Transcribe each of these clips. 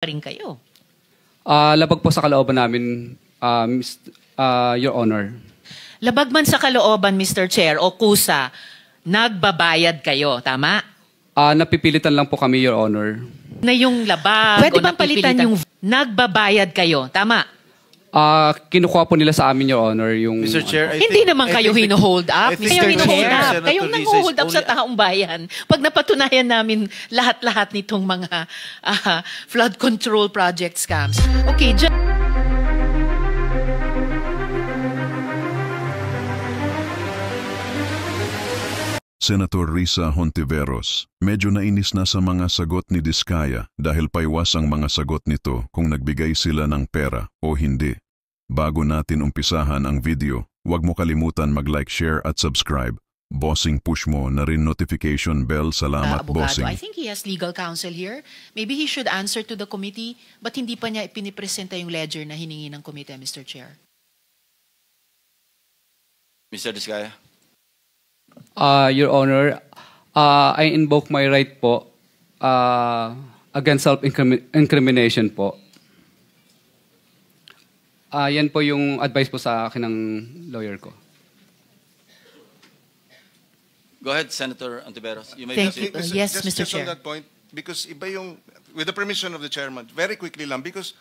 rin kayo. Labag po sa kalooban namin, Your Honor. Labag man sa kalooban, Mr. Chair, o kusa, nagbabayad kayo, tama? Napipilitan lang po kami, Your Honor. Na yung labag Pwede o bang palitan napipilitan, yung... nagbabayad kayo, tama? Kinukuha po nila sa amin, Your Honor, yung... Mr. Chair, Hindi naman kayo hino-hold up. Mr. Chair, Kayong nang-hold up sa taong bayan. Pag napatunayan namin lahat-lahat nitong mga flood control project scams. Okay, Senator Risa Hontiveros, medyo nainis na sa mga sagot ni Diskaya dahil paiwas ang mga sagot nito kung nagbigay sila ng pera o hindi. Bago natin umpisahan ang video, huwag mo kalimutan mag-like, share at subscribe. Bossing, push mo na rin notification bell. Salamat, abogado. bossing. I think he has legal counsel here. Maybe he should answer to the committee, but hindi pa niya ipinipresenta yung ledger na hiningi ng committee, Mr. Chair. Mr. Diskaya. Your Honor, I invoke my right po against self-incrimination po. Yan po yung advice po sa akin ng lawyer ko. Go ahead, Senator Hontiveros. You may Thank proceed. you. Yes, Mr. Just Chair. on that point, because iba yung, with the permission of the chairman, very quickly lang, because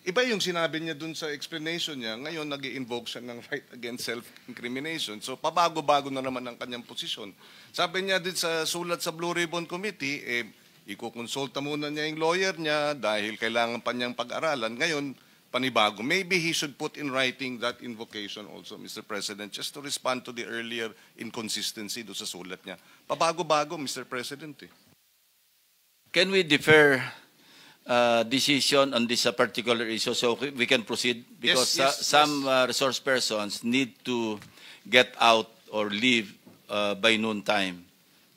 iba yung sinabi niya dun sa explanation niya, ngayon nag-i-invoke siya ng right against self-incrimination. So pabago-bago na naman ang kanyang posisyon. Sabi niya din sa sulat sa Blue Ribbon Committee, ikukonsulta muna niya yung lawyer niya dahil kailangan pa niyang pag-aralan. Ngayon, panibago. Maybe he should put in writing that invocation also, Mr. President, just to respond to the earlier inconsistency do sa sulat niya. Pabago-bago, Mr. President. Can we defer decision on this particular issue so we can proceed? Because some resource persons need to get out or leave by noon time.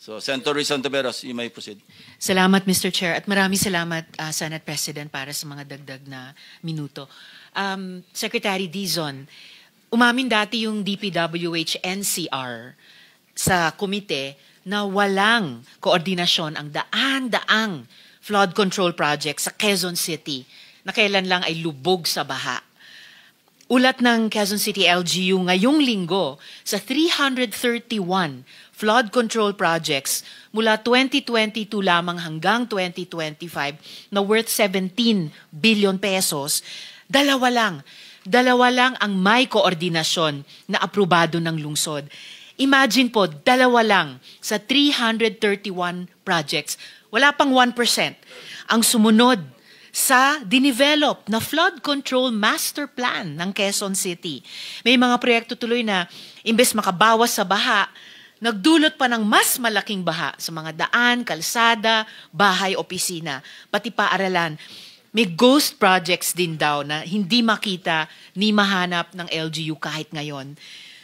So, Senator Risa Hontiveros, you may proceed. Salamat, Mr. Chair. At maraming salamat, Senate President, para sa mga dagdag na minuto. Secretary Dizon, umamin dati yung DPWH NCR sa komite na walang koordinasyon ang daan-daang flood control project sa Quezon City na kailan lang ay lubog sa baha. Ulat ng Quezon City LGU ngayong linggo sa 331 flood control projects mula 2022 lamang hanggang 2025 na worth 17 billion pesos, dalawa lang ang may koordinasyon na aprobado ng lungsod. Imagine po, dalawa lang sa 331 projects. Wala pang 1% ang sumunod sa dinevelop na flood control master plan ng Quezon City. May mga proyekto tuloy na imbes makabawas sa baha, nagdulot pa ng mas malaking baha sa mga daan, kalsada, bahay, opisina, pati paaralan. May ghost projects din daw na hindi makita ni mahanap ng LGU kahit ngayon.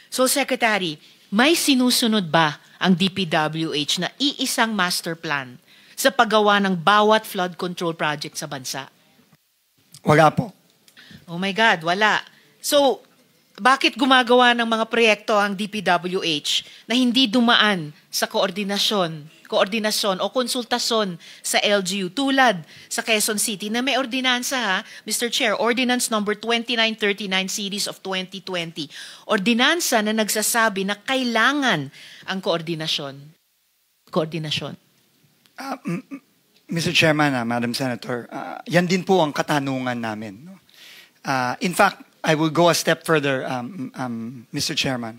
So, Secretary, may sinusunod ba ang DPWH na iisang master plan sa paggawa ng bawat flood control project sa bansa? Wala po. Oh my God, wala. So, bakit gumagawa ng mga proyekto ang DPWH na hindi dumaan sa koordinasyon o konsultasyon sa LGU tulad sa Quezon City na may ordinansa, ha, Mr. Chair, Ordinance number 2939 series of 2020. Ordinansa na nagsasabi na kailangan ang koordinasyon. Mr. Chairman, Madam Senator, yan din po ang katanungan namin. No? In fact, I will go a step further, Mr. Chairman.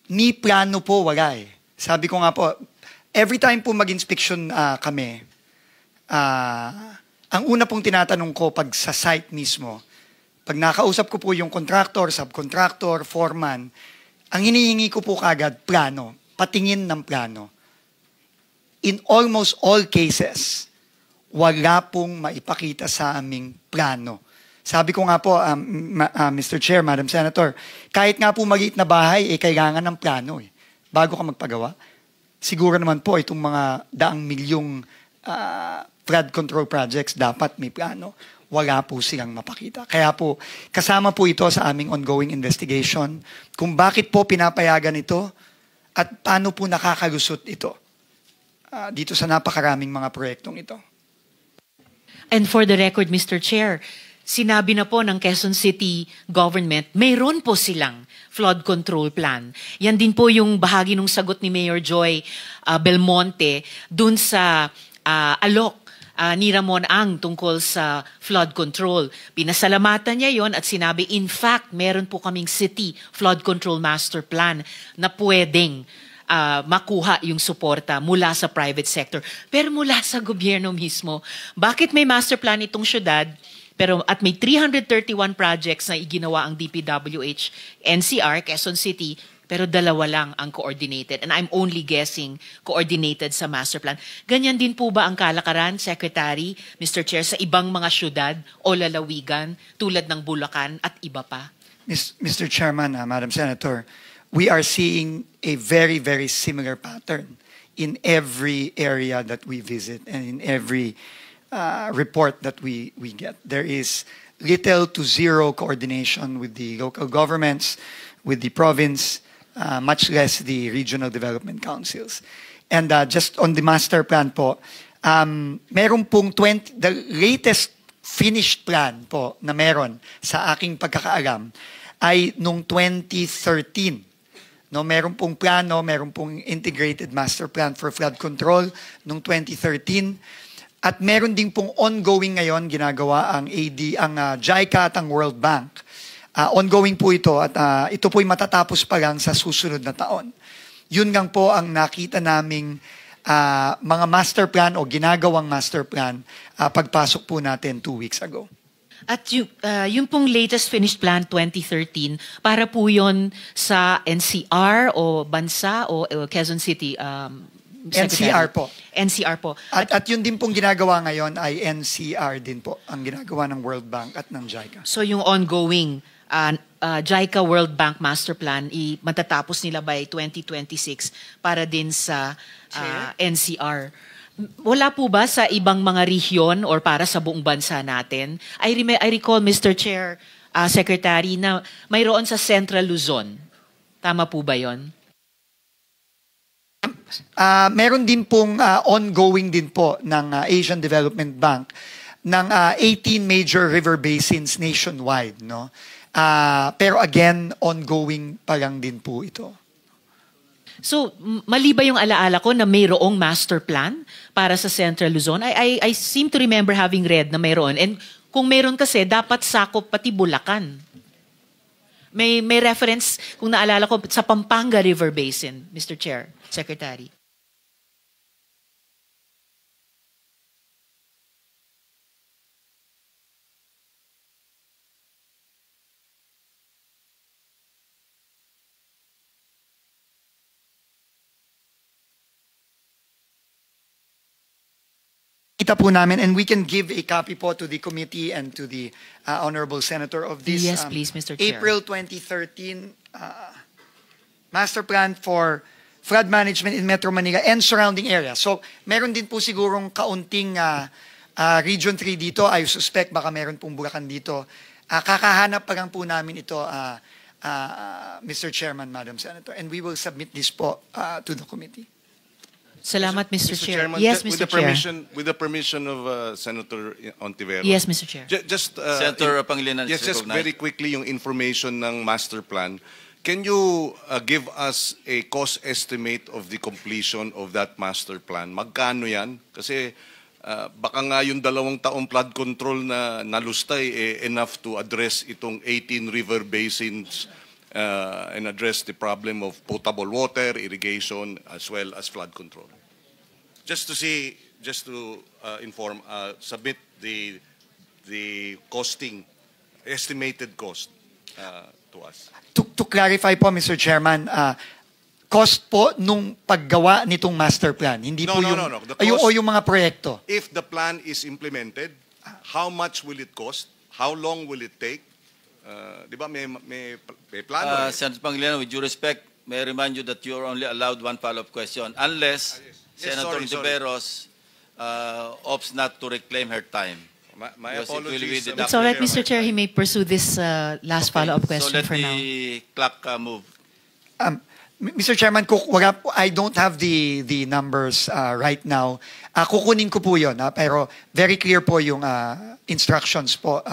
Ni plano po wala eh. Sabi ko nga po, every time po mag-inspection kami, ang una pong tinatanong ko pag sa site mismo, pag nakausap ko po yung contractor, subcontractor, foreman, ang hinihingi ko po kagad plano, patingin ng plano. In almost all cases, wala pong maipakita sa aming plano. Sabi ko nga po, Mr. Chair, Madam Senator, kahit nga po maliit na bahay, kailangan ng plano bago ka magpagawa. Siguro naman po itong mga daang milyong flood control projects, dapat may plano. Wala po silang mapakita. Kaya po, kasama po ito sa aming ongoing investigation kung bakit po pinapayagan ito at paano po nakakalusot ito dito sa napakaraming mga proyektong ito. And for the record, Mr. Chair, sinabi na po ng Quezon City government, mayroon po silang flood control plan. Yan din po yung bahagi ng sagot ni Mayor Joy Belmonte dun sa alok ni Ramon Ang tungkol sa flood control. Pinasalamatan niya yon at sinabi, in fact, meron po kaming city flood control master plan na pwedeng makuha yung suporta mula sa private sector. Pero mula sa gobyerno mismo, bakit may master plan itong syudad, at may 331 projects na iginawa ang DPWH, NCR, Quezon City, pero 2 lang ang coordinated. And I'm only guessing coordinated sa master plan. Ganyan din po ba ang kalakaran, Secretary, Mr. Chair, sa ibang mga syudad o lalawigan tulad ng Bulacan at iba pa? Mr. Chairman, Madam Senator, we are seeing a very, very similar pattern in every area that we visit and in every report that we get. There is little to zero coordination with the local governments, with the province, much less the regional development councils. And just on the master plan po, meron pong the latest finished plan po na meron sa aking pagkakaalam ay nung 2013. No, meron pong plano, meron pong integrated master plan for flood control nung 2013. At meron din pong ongoing ngayon ginagawa ang JICA at ang World Bank. Ongoing po ito at ito po'y matatapos pa lang sa susunod na taon. Yun lang po ang nakita naming mga master plan o ginagawang master plan pagpasok po natin 2 weeks ago. At yung pong latest finished plan 2013, para po yun sa NCR o bansa o Quezon City? Secretary? NCR po. NCR po. At yun din pong ginagawa ngayon ay NCR din po, ang ginagawa ng World Bank at ng JICA. So yung ongoing JICA World Bank Master Plan, matatapos nila by 2026 para din sa NCR. Wala po ba sa ibang mga rehiyon or para sa buong bansa natin? I recall, Mr. Chair, Secretary, na mayroon sa Central Luzon. Tama po ba yon? Meron din pong ongoing din po ng Asian Development Bank ng 18 major river basins nationwide, no? Pero again, ongoing pa lang din po ito. So, mali ba yung alaala ko na mayroong master plan para sa Central Luzon? I seem to remember having read na mayroon. And kung mayroon kasi, dapat sakop pati Bulacan. May reference, kung naalala ko, sa Pampanga River Basin, Mr. Chair, Secretary. Kita po namin, and we can give a copy po to the committee and to the Honorable Senator of this. Yes, please, Mr. Chair. April 2013 Master Plan for Flood Management in Metro Manila and surrounding areas. So, meron din po sigurong kaunting Region 3 dito. I suspect baka meron pong Bulacan dito. Kakahanap pa lang po namin ito, Mr. Chairman, Madam Senator. And we will submit this po to the committee. Salamat, Mr. Chair. Chairman, Yes, with Mr. the Chair. with the permission of Senator Ontiveros. Yes, Mr. Chair. Just Senator Pangilinan yes, is just recognized. very quickly yung information ng master plan. Can you give us a cost estimate of the completion of that master plan? Magkano yan? Kasi baka nga yung 2 taong flood control na nalustay enough to address itong 18 river basins and address the problem of potable water, irrigation, as well as flood control. Just to inform, submit the costing, estimated cost to us. To clarify po, Mr. Chairman, cost po nung paggawa nitong master plan, hindi po yung, No. The cost, o yung mga proyekto. if the plan is implemented, how much will it cost? How long will it take? Di ba may plano? Senator Pangilinan, with due respect, may I remind you that you are only allowed one follow-up question unless Senator sorry. Ontiveros opts not to reclaim her time. My Because it will be apologies. deducted. It's all right, Mr. Chair. He may pursue this last follow-up So question let for now. the clock move. Mr. Chairman, I don't have the numbers right now. Kukunin ko po yun, pero very clear po yung instructions po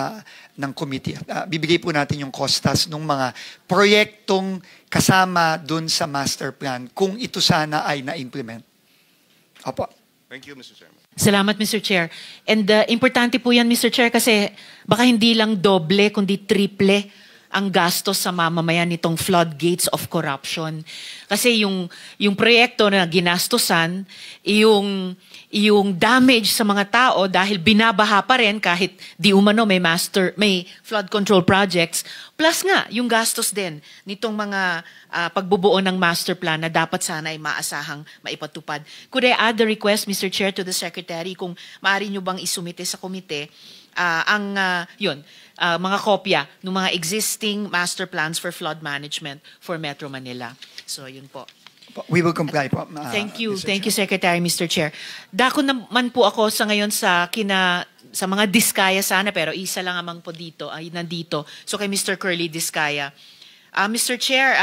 ng committee. Bibigay po natin yung costas ng mga proyektong kasama dun sa master plan kung ito sana ay na-implement. Opo. Thank you, Mr. Chairman. Salamat, Mr. Chair. And importante po yan, Mr. Chair, kasi baka hindi lang doble, kundi triple ang gastos sa mamamayan nitong floodgates of corruption. Kasi yung proyekto na ginastosan, yung damage sa mga tao dahil binabaha pa rin kahit di umano may flood control projects, plus nga yung gastos din nitong mga pagbubuo ng master plan na dapat sana ay maasahang maipatupad. Could I add the request, Mr. Chair, to the Secretary kung maaari nyo bang isumite sa komite mga kopya ng mga existing master plans for flood management for Metro Manila. So, yun po. We will comply po. Thank you. Mr. Thank you, Chair. Secretary, Mr. Chair. Dako naman po ako sa ngayon sa mga Diskaya sana, pero isa lang amang po dito, ay nandito. So, kay Mr. Curly Diskaya. Mr. Chair,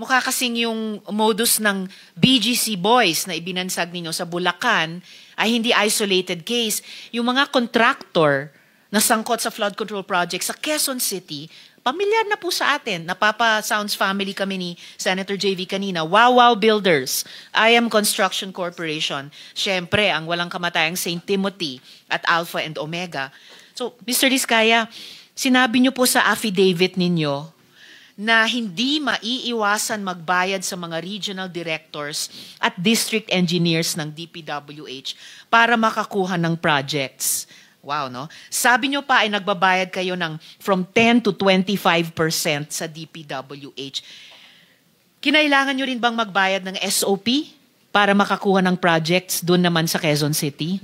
mukha kasing yung modus ng BGC Boys na ibinansag ninyo sa Bulacan ay hindi isolated case. Yung mga contractor na sangkot sa flood control project sa Quezon City, pamilyar na po sa atin. Napapa-Sounds family kami ni Senator JV kanina. Wow Builders, IM Construction Corporation. Siyempre, ang walang kamatayang St. Timothy at Alpha and Omega. So, Mr. Diskaya, sinabi niyo po sa affidavit ninyo na hindi maiiwasan magbayad sa mga regional directors at district engineers ng DPWH para makakuha ng projects. Wow, no? Sabi nyo pa ay nagbabayad kayo ng from 10 to 25% sa DPWH. Kinailangan nyo rin bang magbayad ng SOP para makakuha ng projects doon naman sa Quezon City?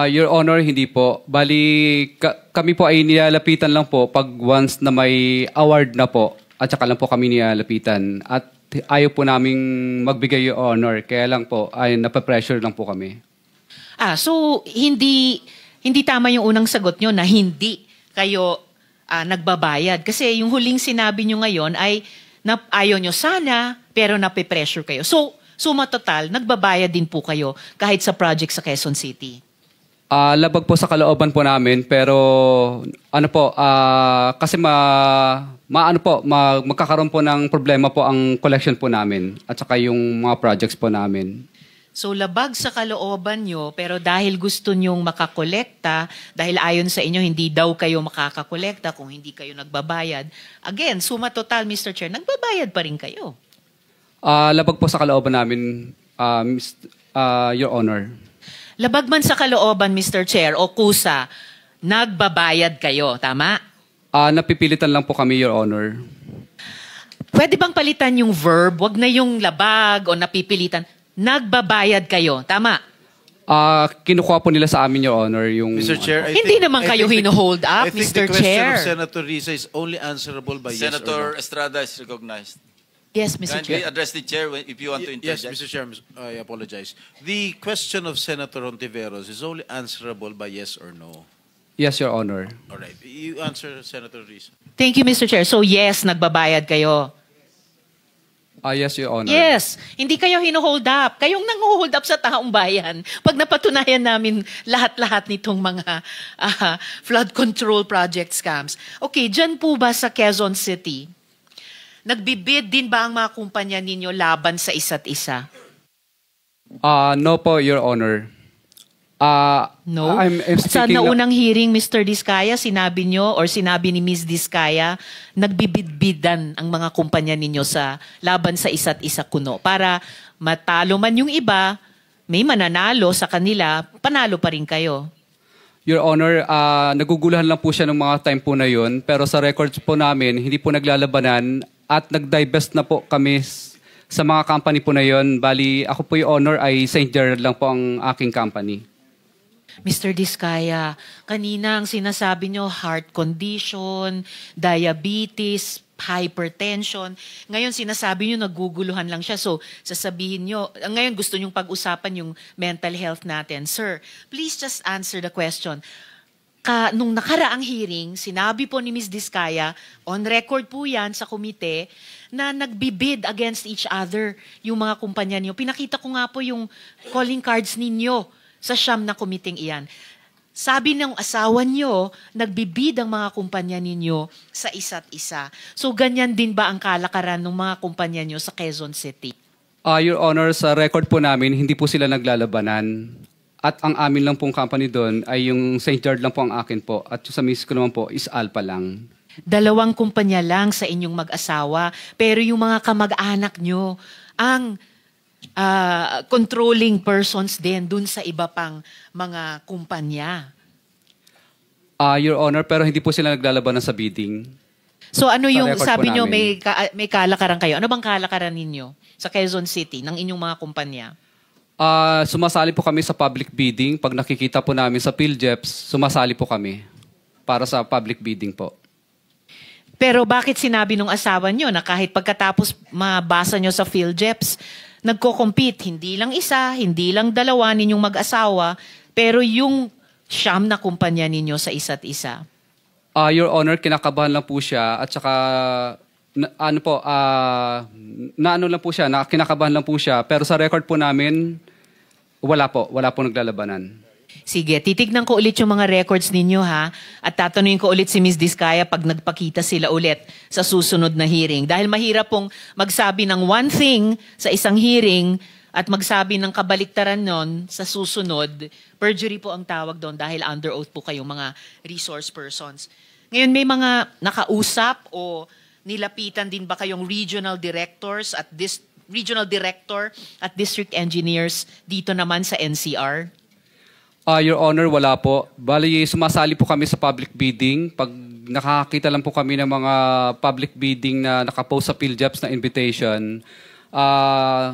Your Honor, hindi po. Bali, kami po ay nilalapitan lang po pag once na may award na po at saka lang po kami nilalapitan. At ayaw po naming magbigay, Your Honor. Kaya lang po, ay napapressure lang po kami. So hindi tama yung unang sagot nyo na hindi kayo nagbabayad. Kasi yung huling sinabi nyo ngayon ay ayaw nyo sana, pero nape-pressure kayo. So, suma total, nagbabayad din po kayo kahit sa project sa Quezon City. Labag po sa kalooban po namin, pero kasi magkakaroon po ng problema po ang collection po namin at saka yung mga projects po namin. So labag sa kalooban nyo, pero dahil gusto nyong makakolekta, dahil ayon sa inyo, hindi daw kayo makakakolekta kung hindi kayo nagbabayad. Again, suma total, Mr. Chair, nagbabayad pa rin kayo. Labag po sa kalooban namin, Your Honor. Labag man sa kalooban, Mr. Chair, o kusa, nagbabayad kayo, tama? Napipilitan lang po kami, Your Honor. Pwede bang palitan yung verb? Wag na yung labag o napipilitan. Nagbabayad kayo, tama? Kinukuha po nila sa amin, Your Honor, yung... Mr. Chair, Hindi naman kayo hino-hold up, Mr. Mr. Chair. I think the question of Chair. Senator Risa is only answerable by Senator yes or no. Estrada is recognized. Yes, Mr. Kindly Chair. address the chair if you want to Yes, interject. Mr. Chair, I apologize. The question of Senator Ontiveros is only answerable by yes or no. Yes, Your Honor. All right. You answer, Senator Risa. Thank you, Mr. Chair. So yes, nagbabayad kayo. Yes, Your Honor. Yes, hindi kayo hino-hold up. Kayong nang-hold up sa taong bayan. Pag napatunayan namin lahat-lahat nitong mga flood control project scams. Okay, dyan po ba sa Quezon City, nagbibid din ba ang mga kumpanya ninyo laban sa isa't isa? No po, Your Honor. No? I'm Sa speaking naunang hearing, Mr. Diskaya, sinabi nyo or sinabi ni Ms. Diskaya, nagbibid-bidan ang mga kumpanya ninyo sa laban sa isa't isa kuno. Para matalo man yung iba, may mananalo sa kanila, panalo pa rin kayo. Your Honor, naguguluhan lang po siya ng mga time po na yun. Pero sa records po namin, hindi po naglalabanan at nag-divest na po kami sa mga company po na yun. Bali, ako po yung Honor ay St. Gerard lang po ang aking company. Mr. Diskaya, kanina ang sinasabi nyo, heart condition, diabetes, hypertension. Ngayon sinasabi nyo, naguguluhan lang siya. So, sasabihin nyo, ngayon gusto nyong pag-usapan yung mental health natin. Sir, please just answer the question. nung nakaraang hearing, sinabi po ni Ms. Diskaya, on record po yan sa komite, na nagbibid against each other yung mga kumpanya niyo. Pinakita ko nga po yung calling cards ninyo sa siyam na komiting iyan. Sabi ng asawa niyo, nagbibid ang mga kumpanya ninyo sa isa't isa. So ganyan din ba ang kalakaran ng mga kumpanya niyo sa Quezon City? Your Honor, sa record po namin, hindi po sila naglalabanan. At ang amin lang pong company doon ay yung St. George lang po ang akin po. At yung sa miss ko naman po is Alpha lang. 2 kumpanya lang sa inyong mag-asawa. Pero yung mga kamag-anak nyo, ang controlling persons din dun sa iba pang mga kumpanya. Your Honor, pero hindi po sila naglalabanan sa bidding. So ano yung record sabi po nyo, namin. may kalakaran kayo? Ano bang kalakaran ninyo sa Quezon City ng inyong mga kumpanya? Sumasali po kami sa public bidding. Pag nakikita po namin sa PhilJeps, sumasali po kami para sa public bidding po. Pero bakit sinabi nung asawa nyo na kahit pagkatapos mabasa nyo sa PhilJeps, nagko-compete, hindi lang isa, hindi lang 2 ninyong mag-asawa, pero yung siyam na kumpanya ninyo sa isa't isa? Your Honor, kinakabahan lang po siya at saka kinakabahan lang po siya. Pero sa record po namin, wala po naglalabanan. Sige, titignan ko ulit yung mga records ninyo ha. At tatanungin ko ulit si Ms. Diskaya pag nagpakita sila ulit sa susunod na hearing. Dahil mahirap pong magsabi ng one thing sa isang hearing at magsabi ng kabaliktaran nun sa susunod. Perjury po ang tawag doon dahil under oath po kayong mga resource persons. Ngayon may mga nakausap o nilapitan din ba kayong regional directors at regional director at district engineers dito naman sa NCR? Your Honor, wala po. Bali, sumasali po kami sa public bidding. Pag nakakita lang po kami ng mga public bidding na nakapost sa PhilJeps na invitation,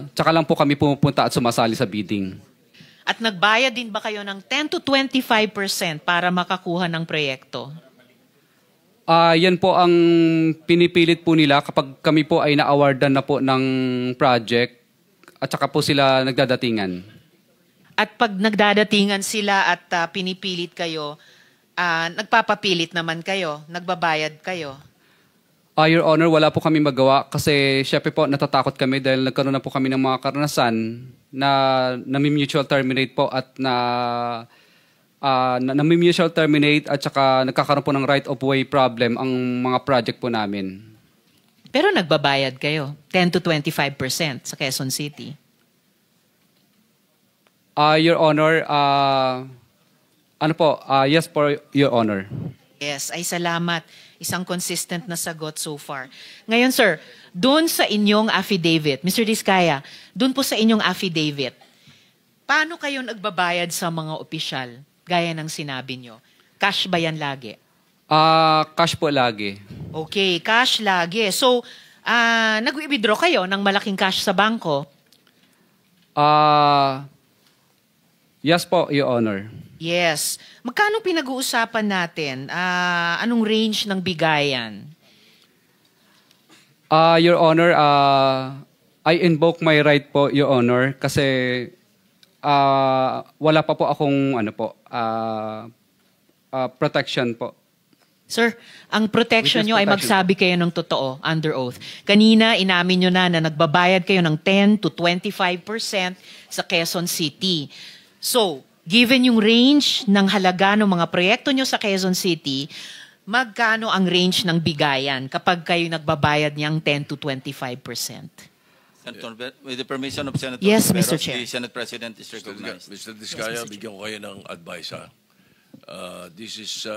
tsaka lang po kami pumupunta at sumasali sa bidding. At nagbayad din ba kayo ng 10 to 25% para makakuha ng proyekto? Yan po ang pinipilit po nila kapag kami po ay na-awardan na po ng project at saka po sila nagdadatingan. At pag nagdadatingan sila at pinipilit kayo, nagpapapilit naman kayo, nagbabayad kayo? Your Honor, wala po kami magawa kasi syempre po natatakot kami dahil nagkaroon na po kami ng mga karanasan na nami-mutual terminate po at nami-mutual terminate at saka nagkakaroon po ng right of way problem ang mga project po namin. Pero nagbabayad kayo, 10 to 25% sa Quezon City? Your Honor, yes po, Your Honor. Yes, ay salamat. Isang consistent na sagot so far. Ngayon, sir, doon sa inyong affidavit, Mr. Diskaya, doon po sa inyong affidavit, paano kayo nagbabayad sa mga opisyal, gaya ng sinabi nyo? Cash ba yan lagi? Cash po lagi. Okay, cash lagi. So, nag-withdraw kayo ng malaking cash sa bangko? Yes po, Your Honor. Yes. Magkano pinag-uusapan natin? Anong range ng bigayan? Your Honor, I invoke my right po, Your Honor, kasi wala pa po akong protection po. Sir, ang protection nyo ay magsabi kayo ng totoo, under oath. Kanina, inamin nyo na nagbabayad kayo ng 10 to 25% sa Quezon City. So, given yung range ng halaga ng mga proyekto nyo sa Quezon City, magkano ang range ng bigayan kapag kayo nagbabayad niyang 10 to 25%? Senator, with the permission of Senator Yes, Tiveros, Mr. Chair. the Senate President is recognized. Mr. Diskaya, bigyan ko kayo ng advice. This is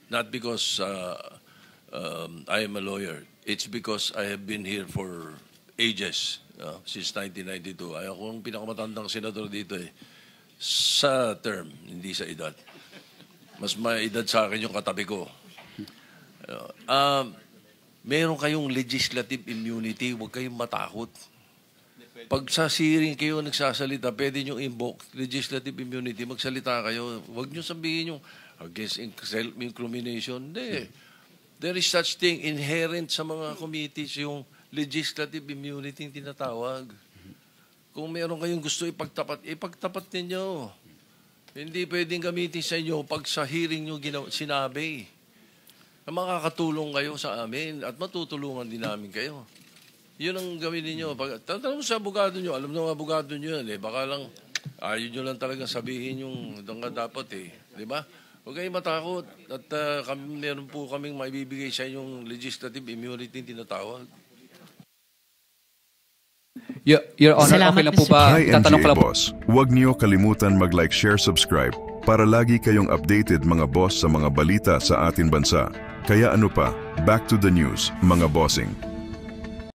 not because I am a lawyer. It's because I have been here for ages, since 1992. Ako ang pinakamatandang senador dito sa term, hindi sa edad. Mas may edad sa akin yung katabi ko. Meron kayong legislative immunity, huwag kayong matakot. Pag sa hearing kayo nagsasalita, pwede nyo invoke legislative immunity, magsalita kayo. Huwag nyo sabihin yung against self-incrimination. Hindi. There is such thing inherent sa mga committees, yung legislative immunity yung tinatawag. Kung meron kayong gusto ipagtapat ninyo. Hindi pwedeng gamitin sa inyo pag sa hearing nyo sinabi na makakatulong kayo sa amin at matutulungan din namin kayo. Yun ang gawin ninyo. Tatanong sa abogado nyo, alam ng abogado nyo yan baka lang, ayaw nyo lang talagang sabihin yung dapat Di ba? Huwag kayong matakot at meron po kaming maibibigay sa inyong legislative immunity tinatawag. Your Honor, Salamat, okay lang po Mr. ba? Hi Tatanong ko NGA lang po. Boss, huwag niyo kalimutan mag-like, share, subscribe para lagi kayong updated mga boss sa mga balita sa ating bansa. Kaya ano pa, back to the news, mga bossing.